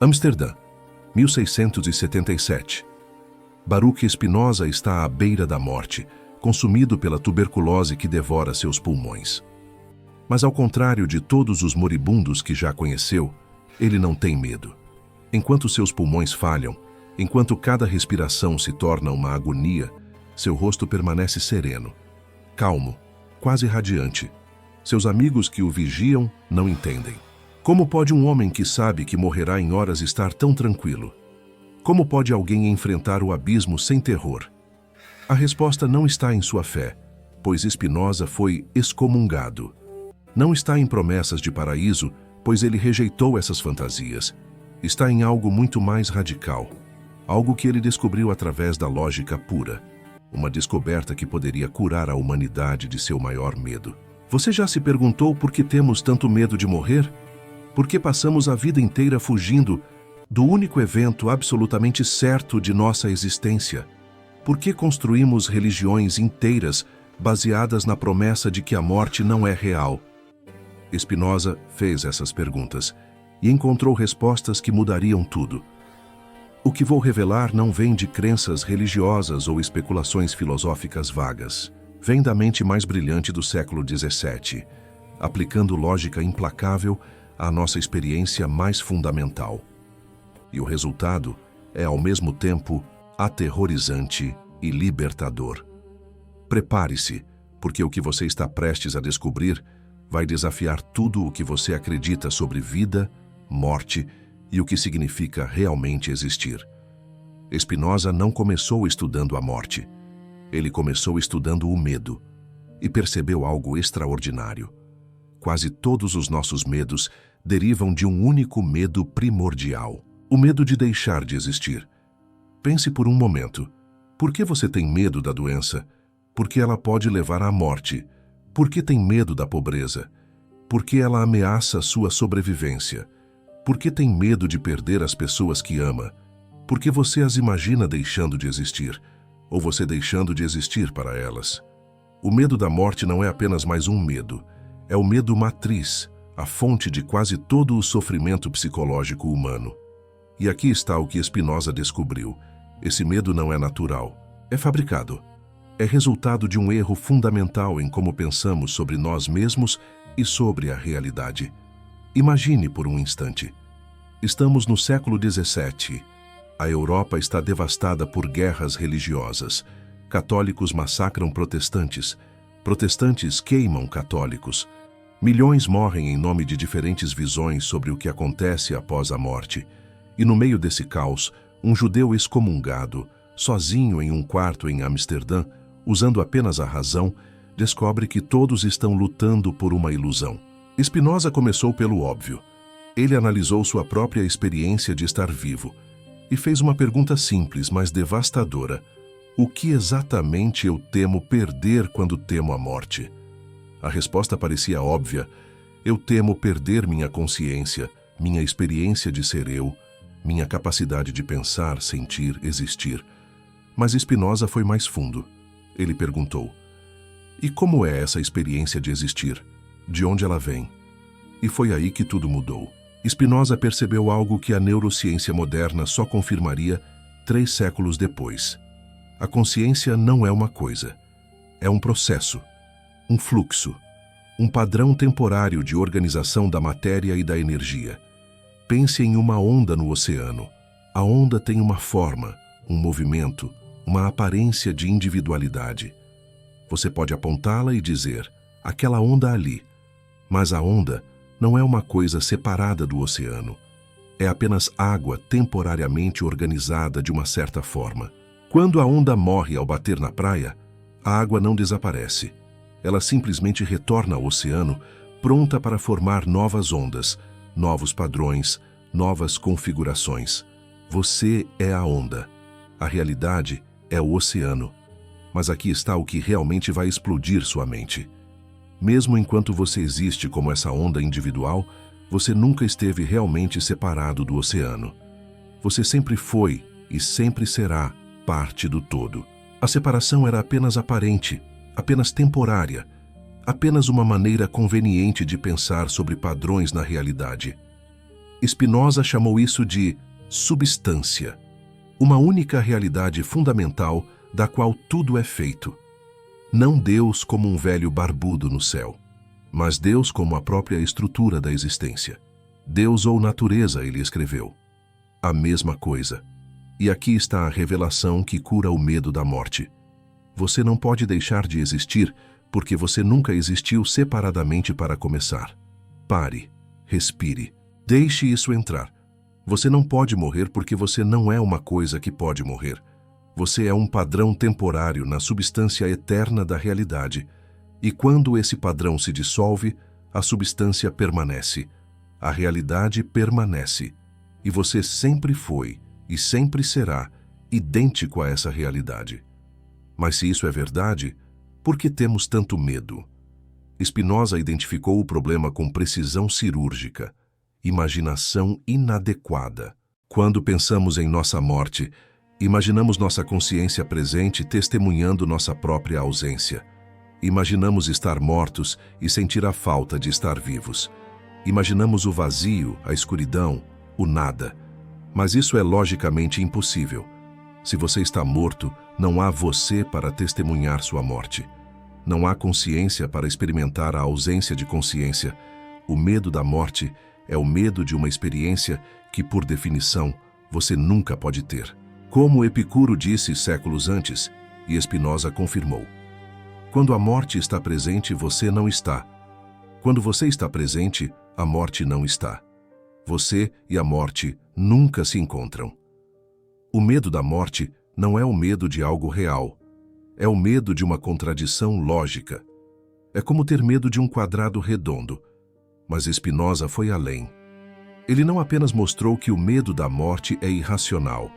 Amsterdã, 1677. Baruch Spinoza está à beira da morte, consumido pela tuberculose que devora seus pulmões. Mas ao contrário de todos os moribundos que já conheceu, ele não tem medo. Enquanto seus pulmões falham, enquanto cada respiração se torna uma agonia, seu rosto permanece sereno, calmo, quase radiante. Seus amigos que o vigiam não entendem. Como pode um homem que sabe que morrerá em horas estar tão tranquilo? Como pode alguém enfrentar o abismo sem terror? A resposta não está em sua fé, pois Spinoza foi excomungado. Não está em promessas de paraíso, pois ele rejeitou essas fantasias. Está em algo muito mais radical, algo que ele descobriu através da lógica pura, uma descoberta que poderia curar a humanidade de seu maior medo. Você já se perguntou por que temos tanto medo de morrer? Por que passamos a vida inteira fugindo do único evento absolutamente certo de nossa existência? Por que construímos religiões inteiras baseadas na promessa de que a morte não é real? Spinoza fez essas perguntas e encontrou respostas que mudariam tudo. O que vou revelar não vem de crenças religiosas ou especulações filosóficas vagas. Vem da mente mais brilhante do século XVII, aplicando lógica implacável à nossa experiência mais fundamental. E o resultado é, ao mesmo tempo, aterrorizante e libertador. Prepare-se, porque o que você está prestes a descobrir vai desafiar tudo o que você acredita sobre vida, morte e o que significa realmente existir. Spinoza não começou estudando a morte. Ele começou estudando o medo e percebeu algo extraordinário. Quase todos os nossos medos derivam de um único medo primordial: o medo de deixar de existir. Pense por um momento. Por que você tem medo da doença? Porque ela pode levar à morte. Por que tem medo da pobreza? Porque ela ameaça sua sobrevivência. Por que tem medo de perder as pessoas que ama? Porque você as imagina deixando de existir, ou você deixando de existir para elas. O medo da morte não é apenas mais um medo. É o medo matriz, a fonte de quase todo o sofrimento psicológico humano. E aqui está o que Spinoza descobriu. Esse medo não é natural, é fabricado. É resultado de um erro fundamental em como pensamos sobre nós mesmos e sobre a realidade. Imagine por um instante. Estamos no século XVII. A Europa está devastada por guerras religiosas. Católicos massacram protestantes. Protestantes queimam católicos. Milhões morrem em nome de diferentes visões sobre o que acontece após a morte. E no meio desse caos, um judeu excomungado, sozinho em um quarto em Amsterdã, usando apenas a razão, descobre que todos estão lutando por uma ilusão. Spinoza começou pelo óbvio. Ele analisou sua própria experiência de estar vivo e fez uma pergunta simples, mas devastadora: o que exatamente eu temo perder quando temo a morte? A resposta parecia óbvia. Eu temo perder minha consciência, minha experiência de ser eu, minha capacidade de pensar, sentir, existir. Mas Spinoza foi mais fundo. Ele perguntou: e como é essa experiência de existir? De onde ela vem? E foi aí que tudo mudou. Spinoza percebeu algo que a neurociência moderna só confirmaria 3 séculos depois. A consciência não é uma coisa. É um processo, um fluxo, um padrão temporário de organização da matéria e da energia. Pense em uma onda no oceano. A onda tem uma forma, um movimento, uma aparência de individualidade. Você pode apontá-la e dizer: aquela onda ali. Mas a onda não é uma coisa separada do oceano. É apenas água temporariamente organizada de uma certa forma. Quando a onda morre ao bater na praia, a água não desaparece. Ela simplesmente retorna ao oceano, pronta para formar novas ondas, novos padrões, novas configurações. Você é a onda. A realidade é o oceano. Mas aqui está o que realmente vai explodir sua mente. Mesmo enquanto você existe como essa onda individual, você nunca esteve realmente separado do oceano. Você sempre foi e sempre será parte do todo. A separação era apenas aparente, apenas temporária, apenas uma maneira conveniente de pensar sobre padrões na realidade. Spinoza chamou isso de substância, uma única realidade fundamental da qual tudo é feito. Não Deus como um velho barbudo no céu, mas Deus como a própria estrutura da existência. Deus ou natureza, ele escreveu. A mesma coisa. E aqui está a revelação que cura o medo da morte. Você não pode deixar de existir porque você nunca existiu separadamente para começar. Pare, respire, deixe isso entrar. Você não pode morrer porque você não é uma coisa que pode morrer. Você é um padrão temporário na substância eterna da realidade. E quando esse padrão se dissolve, a substância permanece. A realidade permanece. E você sempre foi e sempre será idêntico a essa realidade. Mas se isso é verdade, por que temos tanto medo? Spinoza identificou o problema com precisão cirúrgica, imaginação inadequada. Quando pensamos em nossa morte, imaginamos nossa consciência presente testemunhando nossa própria ausência. Imaginamos estar mortos e sentir a falta de estar vivos. Imaginamos o vazio, a escuridão, o nada. Mas isso é logicamente impossível. Se você está morto, não há você para testemunhar sua morte. Não há consciência para experimentar a ausência de consciência. O medo da morte é o medo de uma experiência que, por definição, você nunca pode ter. Como Epicuro disse séculos antes, e Spinoza confirmou. Quando a morte está presente, você não está. Quando você está presente, a morte não está. Você e a morte nunca se encontram. O medo da morte não é o medo de algo real. É o medo de uma contradição lógica. É como ter medo de um quadrado redondo. Mas Spinoza foi além. Ele não apenas mostrou que o medo da morte é irracional.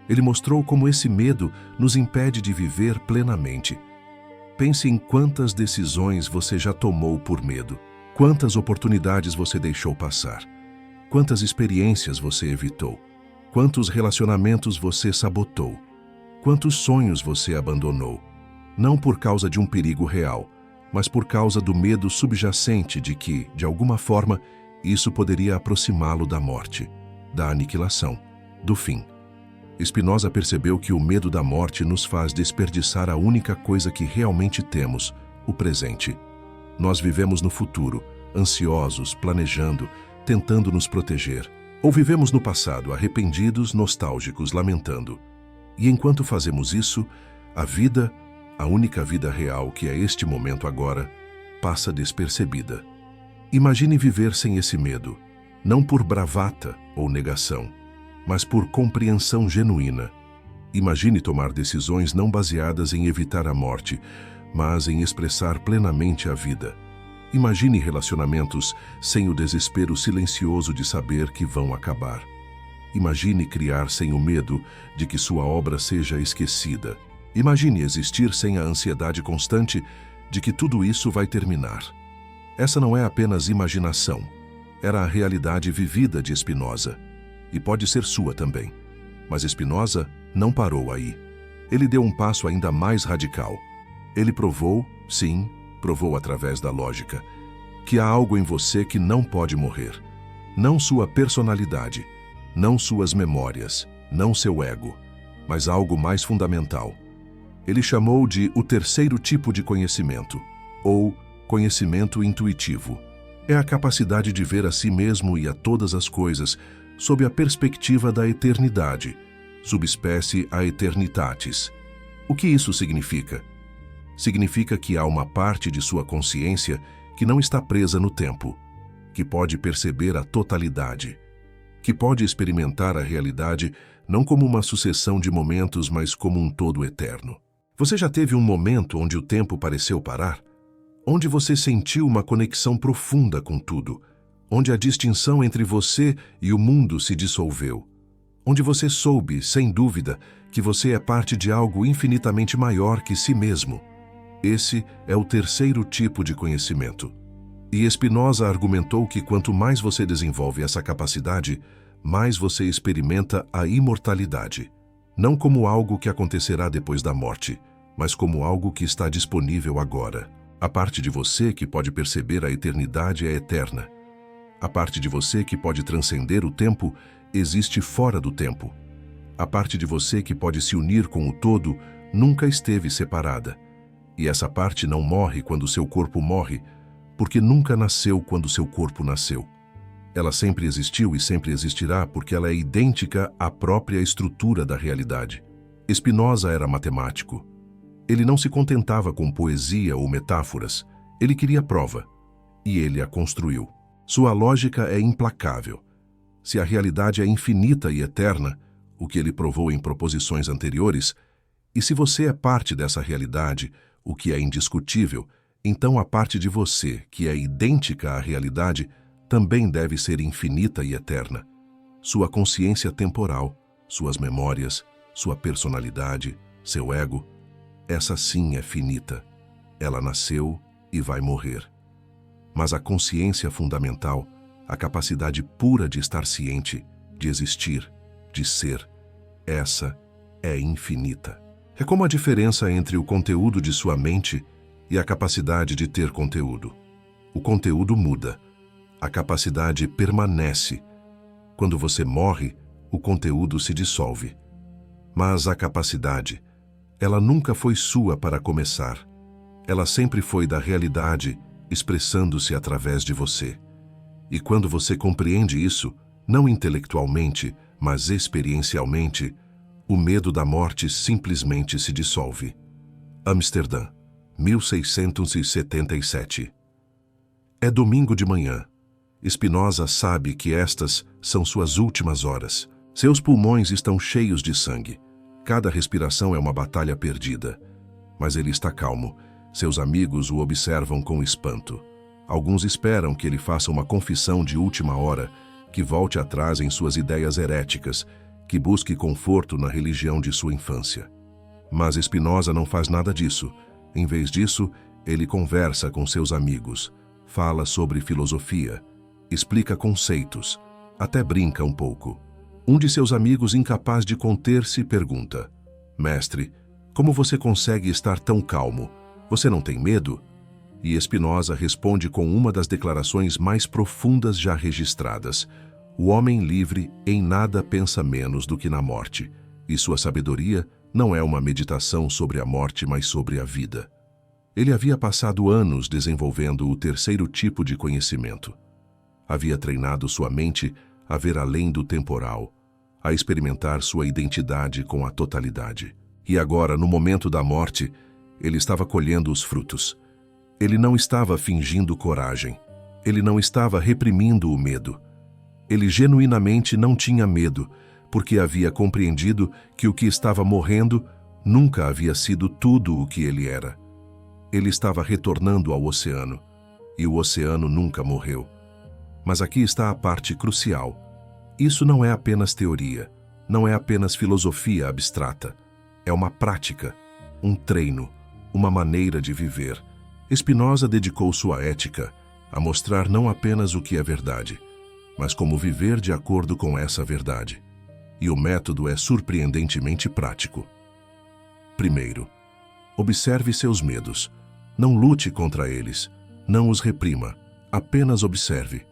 Ele mostrou como esse medo nos impede de viver plenamente. Pense em quantas decisões você já tomou por medo. Quantas oportunidades você deixou passar. Quantas experiências você evitou. Quantos relacionamentos você sabotou. Quantos sonhos você abandonou. Não por causa de um perigo real, mas por causa do medo subjacente de que, de alguma forma, isso poderia aproximá-lo da morte, da aniquilação, do fim. Spinoza percebeu que o medo da morte nos faz desperdiçar a única coisa que realmente temos, o presente. Nós vivemos no futuro, ansiosos, planejando, tentando nos proteger. Ou vivemos no passado, arrependidos, nostálgicos, lamentando. E enquanto fazemos isso, a vida, a única vida real que é este momento agora, passa despercebida. Imagine viver sem esse medo, não por bravata ou negação, mas por compreensão genuína. Imagine tomar decisões não baseadas em evitar a morte, mas em expressar plenamente a vida. Imagine relacionamentos sem o desespero silencioso de saber que vão acabar. Imagine criar sem o medo de que sua obra seja esquecida. Imagine existir sem a ansiedade constante de que tudo isso vai terminar. Essa não é apenas imaginação, era a realidade vivida de Spinoza. E pode ser sua também. Mas Spinoza não parou aí. Ele deu um passo ainda mais radical. Ele provou, sim, provou através da lógica, que há algo em você que não pode morrer. Não sua personalidade, não suas memórias, não seu ego, mas algo mais fundamental. Ele chamou de o terceiro tipo de conhecimento, ou conhecimento intuitivo. É a capacidade de ver a si mesmo e a todas as coisas sob a perspectiva da eternidade, subespécie aeternitatis. O que isso significa? Significa que há uma parte de sua consciência que não está presa no tempo, que pode perceber a totalidade, que pode experimentar a realidade não como uma sucessão de momentos, mas como um todo eterno. Você já teve um momento onde o tempo pareceu parar? Onde você sentiu uma conexão profunda com tudo? Onde a distinção entre você e o mundo se dissolveu? Onde você soube, sem dúvida, que você é parte de algo infinitamente maior que si mesmo? Esse é o terceiro tipo de conhecimento. E Spinoza argumentou que quanto mais você desenvolve essa capacidade, mais você experimenta a imortalidade. Não como algo que acontecerá depois da morte, mas como algo que está disponível agora. A parte de você que pode perceber a eternidade é eterna. A parte de você que pode transcender o tempo existe fora do tempo. A parte de você que pode se unir com o todo nunca esteve separada. E essa parte não morre quando seu corpo morre, porque nunca nasceu quando seu corpo nasceu. Ela sempre existiu e sempre existirá porque ela é idêntica à própria estrutura da realidade. Spinoza era matemático. Ele não se contentava com poesia ou metáforas. Ele queria prova. E ele a construiu. Sua lógica é implacável. Se a realidade é infinita e eterna, o que ele provou em proposições anteriores, e se você é parte dessa realidade, o que é indiscutível, então a parte de você, que é idêntica à realidade, também deve ser infinita e eterna. Sua consciência temporal, suas memórias, sua personalidade, seu ego, essa sim é finita. Ela nasceu e vai morrer. Mas a consciência fundamental, a capacidade pura de estar ciente, de existir, de ser, essa é infinita. É como a diferença entre o conteúdo de sua mente e a capacidade de ter conteúdo. O conteúdo muda, a capacidade permanece. Quando você morre, o conteúdo se dissolve. Mas a capacidade, ela nunca foi sua para começar. Ela sempre foi da realidade, expressando-se através de você. E quando você compreende isso, não intelectualmente, mas experiencialmente, o medo da morte simplesmente se dissolve. Amsterdã, 1677. É domingo de manhã. Spinoza sabe que estas são suas últimas horas. Seus pulmões estão cheios de sangue. Cada respiração é uma batalha perdida. Mas ele está calmo. Seus amigos o observam com espanto. Alguns esperam que ele faça uma confissão de última hora, que volte atrás em suas ideias heréticas, que busque conforto na religião de sua infância. Mas Spinoza não faz nada disso. Em vez disso, ele conversa com seus amigos, fala sobre filosofia, explica conceitos, até brinca um pouco. Um de seus amigos, incapaz de conter-se, pergunta: "Mestre, como você consegue estar tão calmo? Você não tem medo?" E Spinoza responde com uma das declarações mais profundas já registradas: o homem livre em nada pensa menos do que na morte, e sua sabedoria não é uma meditação sobre a morte, mas sobre a vida. Ele havia passado anos desenvolvendo o terceiro tipo de conhecimento. Havia treinado sua mente a ver além do temporal, a experimentar sua identidade com a totalidade. E agora, no momento da morte, ele estava colhendo os frutos. Ele não estava fingindo coragem. Ele não estava reprimindo o medo. Ele genuinamente não tinha medo, porque havia compreendido que o que estava morrendo nunca havia sido tudo o que ele era. Ele estava retornando ao oceano, e o oceano nunca morreu. Mas aqui está a parte crucial. Isso não é apenas teoria, não é apenas filosofia abstrata. É uma prática, um treino, uma maneira de viver. Spinoza dedicou sua ética a mostrar não apenas o que é verdade, mas como viver de acordo com essa verdade. E o método é surpreendentemente prático. Primeiro, observe seus medos. Não lute contra eles. Não os reprima. Apenas observe.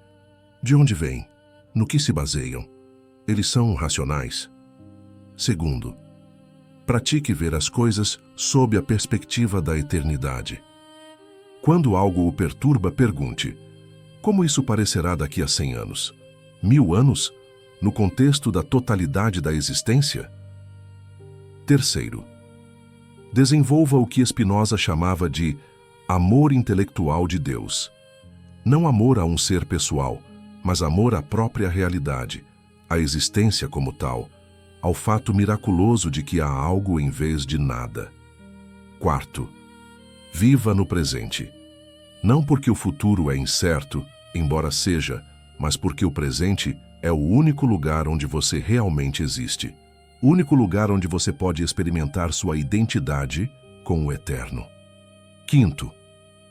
De onde vêm? No que se baseiam? Eles são racionais? Segundo, pratique ver as coisas sob a perspectiva da eternidade. Quando algo o perturba, pergunte: como isso parecerá daqui a 100 anos? 1000 anos? No contexto da totalidade da existência? Terceiro, desenvolva o que Spinoza chamava de amor intelectual de Deus. Não amor a um ser pessoal, mas amor à própria realidade, à existência como tal, ao fato miraculoso de que há algo em vez de nada. Quarto, viva no presente. Não porque o futuro é incerto, embora seja, mas porque o presente é o único lugar onde você realmente existe. O único lugar onde você pode experimentar sua identidade com o eterno. Quinto,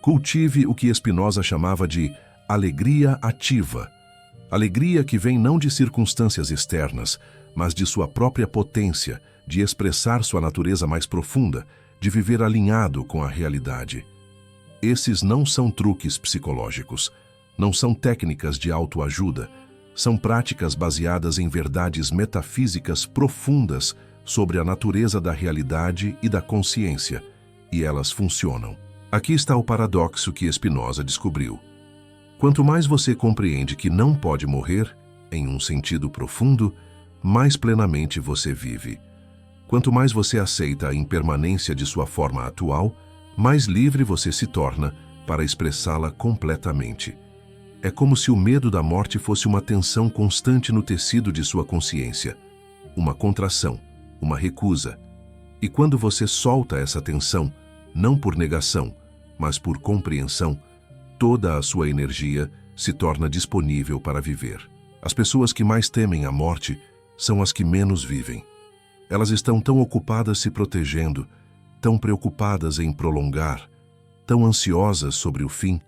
cultive o que Spinoza chamava de alegria ativa. Alegria que vem não de circunstâncias externas, mas de sua própria potência, de expressar sua natureza mais profunda, de viver alinhado com a realidade. Esses não são truques psicológicos. Não são técnicas de autoajuda, são práticas baseadas em verdades metafísicas profundas sobre a natureza da realidade e da consciência, e elas funcionam. Aqui está o paradoxo que Spinoza descobriu. Quanto mais você compreende que não pode morrer, em um sentido profundo, mais plenamente você vive. Quanto mais você aceita a impermanência de sua forma atual, mais livre você se torna para expressá-la completamente. É como se o medo da morte fosse uma tensão constante no tecido de sua consciência, uma contração, uma recusa. E quando você solta essa tensão, não por negação, mas por compreensão, toda a sua energia se torna disponível para viver. As pessoas que mais temem a morte são as que menos vivem. Elas estão tão ocupadas se protegendo, tão preocupadas em prolongar, tão ansiosas sobre o fim,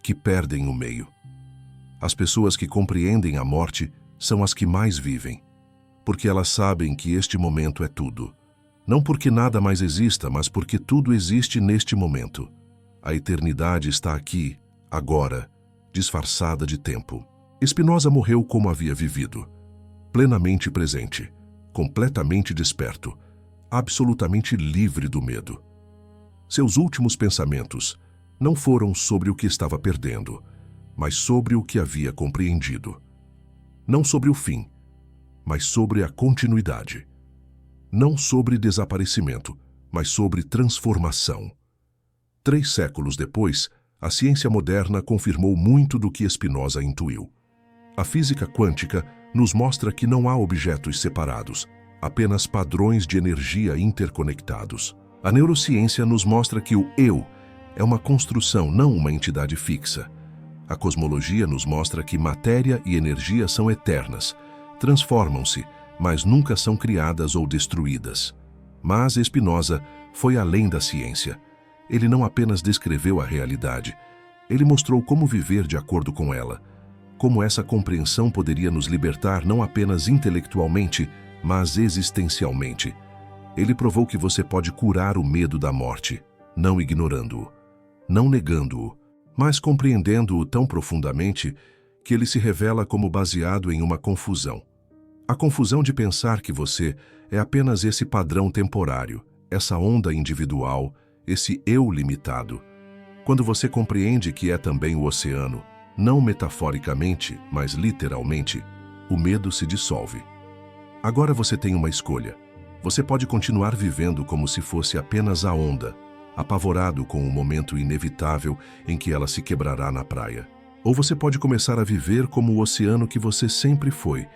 que perdem o meio. As pessoas que compreendem a morte são as que mais vivem, porque elas sabem que este momento é tudo. Não porque nada mais exista, mas porque tudo existe neste momento. A eternidade está aqui, agora, disfarçada de tempo. Spinoza morreu como havia vivido, plenamente presente, completamente desperto, absolutamente livre do medo. Seus últimos pensamentos não foram sobre o que estava perdendo, mas sobre o que havia compreendido. Não sobre o fim, mas sobre a continuidade. Não sobre desaparecimento, mas sobre transformação. 3 séculos depois, a ciência moderna confirmou muito do que Spinoza intuiu. A física quântica nos mostra que não há objetos separados, apenas padrões de energia interconectados. A neurociência nos mostra que o eu é uma construção, não uma entidade fixa. A cosmologia nos mostra que matéria e energia são eternas, transformam-se, mas nunca são criadas ou destruídas. Mas Spinoza foi além da ciência. Ele não apenas descreveu a realidade, ele mostrou como viver de acordo com ela, como essa compreensão poderia nos libertar não apenas intelectualmente, mas existencialmente. Ele provou que você pode curar o medo da morte, não ignorando-o, não negando-o, mas compreendendo-o tão profundamente que ele se revela como baseado em uma confusão. A confusão de pensar que você é apenas esse padrão temporário, essa onda individual, esse eu limitado. Quando você compreende que é também o oceano, não metaforicamente, mas literalmente, o medo se dissolve. Agora você tem uma escolha. Você pode continuar vivendo como se fosse apenas a onda, apavorado com o momento inevitável em que ela se quebrará na praia. Ou você pode começar a viver como o oceano que você sempre foi,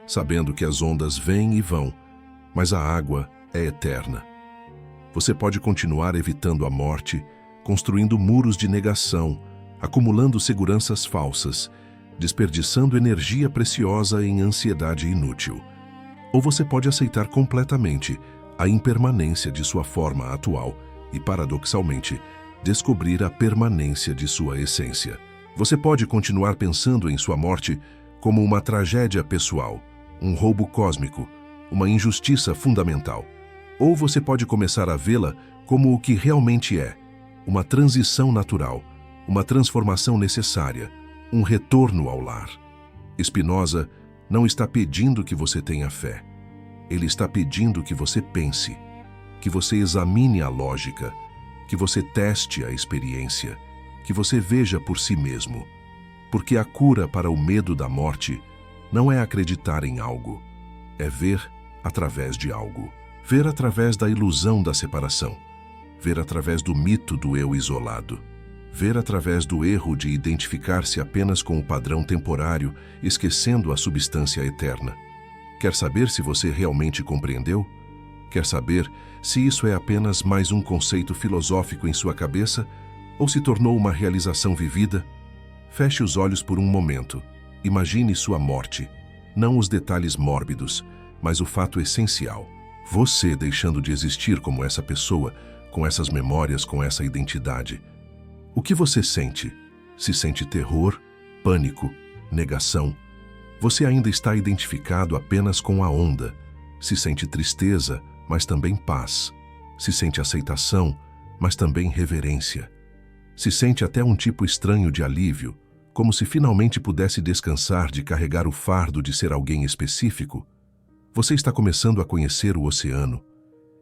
sabendo que as ondas vêm e vão, mas a água é eterna. Você pode continuar evitando a morte, construindo muros de negação, acumulando seguranças falsas, desperdiçando energia preciosa em ansiedade inútil. Ou você pode aceitar completamente a impermanência de sua forma atual e, paradoxalmente, descobrir a permanência de sua essência. Você pode continuar pensando em sua morte como uma tragédia pessoal, um roubo cósmico, uma injustiça fundamental. Ou você pode começar a vê-la como o que realmente é, uma transição natural, uma transformação necessária, um retorno ao lar. Spinoza não está pedindo que você tenha fé. Ele está pedindo que você pense, que você examine a lógica, que você teste a experiência, que você veja por si mesmo. Porque a cura para o medo da morte não é acreditar em algo, é ver através de algo. Ver através da ilusão da separação, ver através do mito do eu isolado, ver através do erro de identificar-se apenas com o padrão temporário, esquecendo a substância eterna. Quer saber se você realmente compreendeu? Quer saber se isso é apenas mais um conceito filosófico em sua cabeça ou se tornou uma realização vivida? Feche os olhos por um momento. Imagine sua morte, não os detalhes mórbidos, mas o fato essencial. Você deixando de existir como essa pessoa, com essas memórias, com essa identidade. O que você sente? Se sente terror, pânico, negação? Você ainda está identificado apenas com a onda. Se sente tristeza, mas também paz. Se sente aceitação, mas também reverência. Se sente até um tipo estranho de alívio, como se finalmente pudesse descansar de carregar o fardo de ser alguém específico, você está começando a conhecer o oceano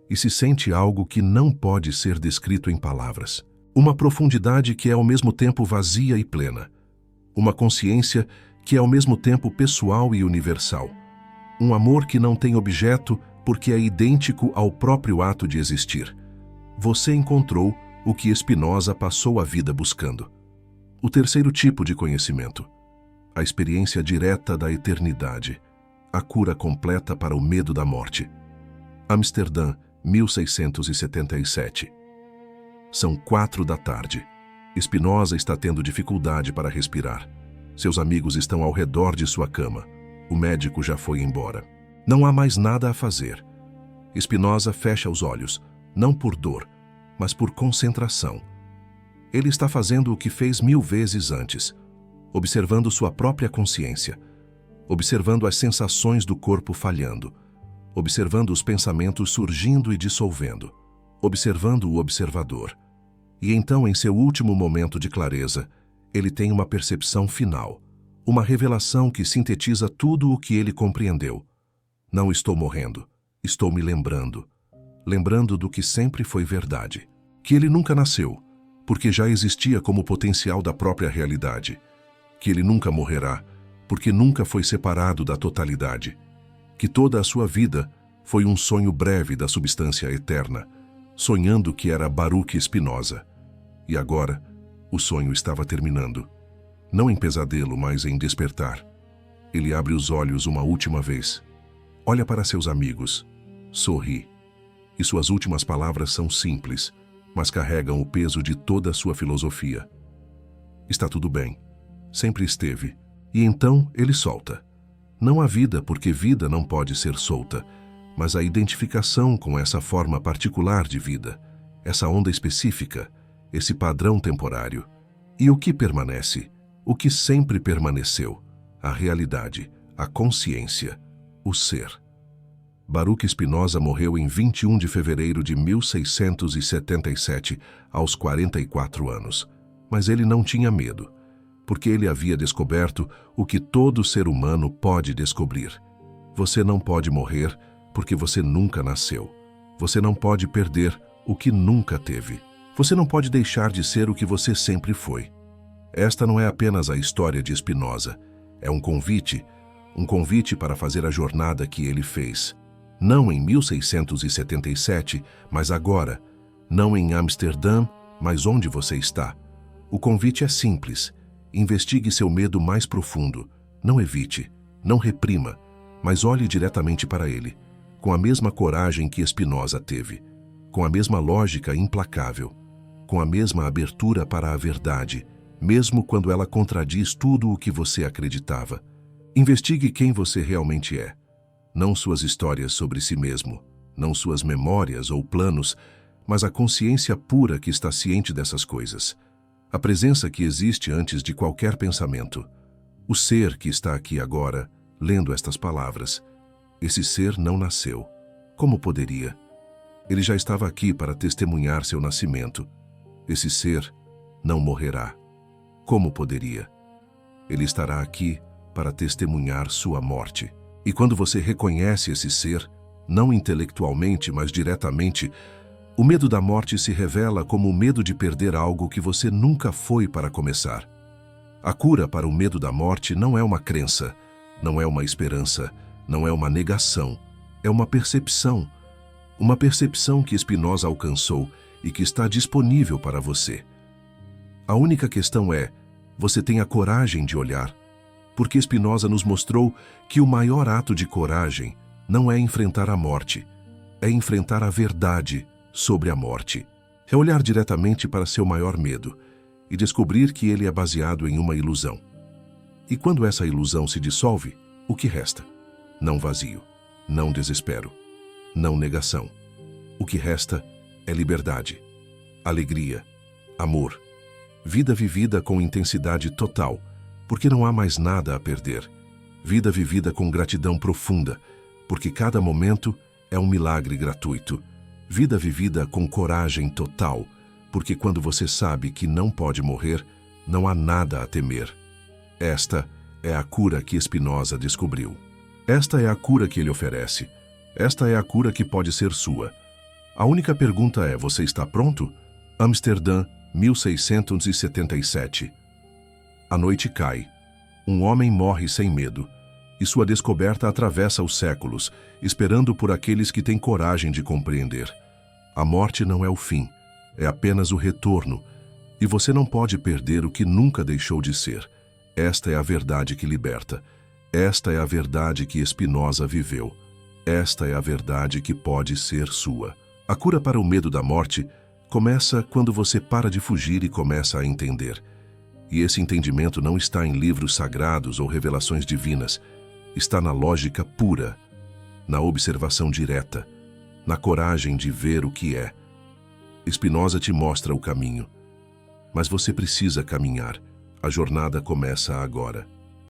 e se sente algo que não pode ser descrito em palavras. Uma profundidade que é ao mesmo tempo vazia e plena. Uma consciência que é ao mesmo tempo pessoal e universal. Um amor que não tem objeto porque é idêntico ao próprio ato de existir. Você encontrou o que Spinoza passou a vida buscando. O terceiro tipo de conhecimento. A experiência direta da eternidade. A cura completa para o medo da morte. Amsterdã, 1677. São 4 da tarde. Spinoza está tendo dificuldade para respirar. Seus amigos estão ao redor de sua cama. O médico já foi embora. Não há mais nada a fazer. Spinoza fecha os olhos, não por dor, mas por concentração. Ele está fazendo o que fez 1000 vezes antes, observando sua própria consciência, observando as sensações do corpo falhando, observando os pensamentos surgindo e dissolvendo, observando o observador. E então, em seu último momento de clareza, ele tem uma percepção final, uma revelação que sintetiza tudo o que ele compreendeu. Não estou morrendo, estou me lembrando. Lembrando do que sempre foi verdade. Que ele nunca nasceu, porque já existia como potencial da própria realidade. Que ele nunca morrerá, porque nunca foi separado da totalidade. Que toda a sua vida foi um sonho breve da substância eterna, sonhando que era Baruch Spinoza. E agora, o sonho estava terminando. Não em pesadelo, mas em despertar. Ele abre os olhos uma última vez. Olha para seus amigos. Sorri. E suas últimas palavras são simples, mas carregam o peso de toda a sua filosofia. Está tudo bem. Sempre esteve. E então ele solta. Não a vida, porque vida não pode ser solta, mas a identificação com essa forma particular de vida, essa onda específica, esse padrão temporário. E o que permanece? O que sempre permaneceu? A realidade, a consciência, o ser. Baruch Spinoza morreu em 21 de fevereiro de 1677, aos 44 anos. Mas ele não tinha medo, porque ele havia descoberto o que todo ser humano pode descobrir. Você não pode morrer porque você nunca nasceu. Você não pode perder o que nunca teve. Você não pode deixar de ser o que você sempre foi. Esta não é apenas a história de Spinoza. É um convite para fazer a jornada que ele fez. Não em 1677, mas agora. Não em Amsterdã, mas onde você está. O convite é simples. Investigue seu medo mais profundo. Não evite, não reprima, mas olhe diretamente para ele, com a mesma coragem que Spinoza teve, com a mesma lógica implacável, com a mesma abertura para a verdade, mesmo quando ela contradiz tudo o que você acreditava. Investigue quem você realmente é. Não suas histórias sobre si mesmo, não suas memórias ou planos, mas a consciência pura que está ciente dessas coisas. A presença que existe antes de qualquer pensamento. O ser que está aqui agora, lendo estas palavras. Esse ser não nasceu. Como poderia? Ele já estava aqui para testemunhar seu nascimento. Esse ser não morrerá. Como poderia? Ele estará aqui para testemunhar sua morte. E quando você reconhece esse ser, não intelectualmente, mas diretamente, o medo da morte se revela como o medo de perder algo que você nunca foi para começar. A cura para o medo da morte não é uma crença, não é uma esperança, não é uma negação, é uma percepção. Uma percepção que Spinoza alcançou e que está disponível para você. A única questão é, você tem a coragem de olhar? Porque Spinoza nos mostrou que o maior ato de coragem não é enfrentar a morte, é enfrentar a verdade sobre a morte. É olhar diretamente para seu maior medo e descobrir que ele é baseado em uma ilusão. E quando essa ilusão se dissolve, o que resta? Não vazio, não desespero, não negação. O que resta é liberdade, alegria, amor, vida vivida com intensidade total, porque não há mais nada a perder. Vida vivida com gratidão profunda, porque cada momento é um milagre gratuito. Vida vivida com coragem total, porque quando você sabe que não pode morrer, não há nada a temer. Esta é a cura que Spinoza descobriu. Esta é a cura que ele oferece. Esta é a cura que pode ser sua. A única pergunta é: você está pronto? Amsterdã, 1677. A noite cai. Um homem morre sem medo, e sua descoberta atravessa os séculos, esperando por aqueles que têm coragem de compreender. A morte não é o fim, é apenas o retorno, e você não pode perder o que nunca deixou de ser. Esta é a verdade que liberta. Esta é a verdade que Spinoza viveu. Esta é a verdade que pode ser sua. A cura para o medo da morte começa quando você para de fugir e começa a entender. E esse entendimento não está em livros sagrados ou revelações divinas. Está na lógica pura, na observação direta, na coragem de ver o que é. Spinoza te mostra o caminho, mas você precisa caminhar. A jornada começa agora.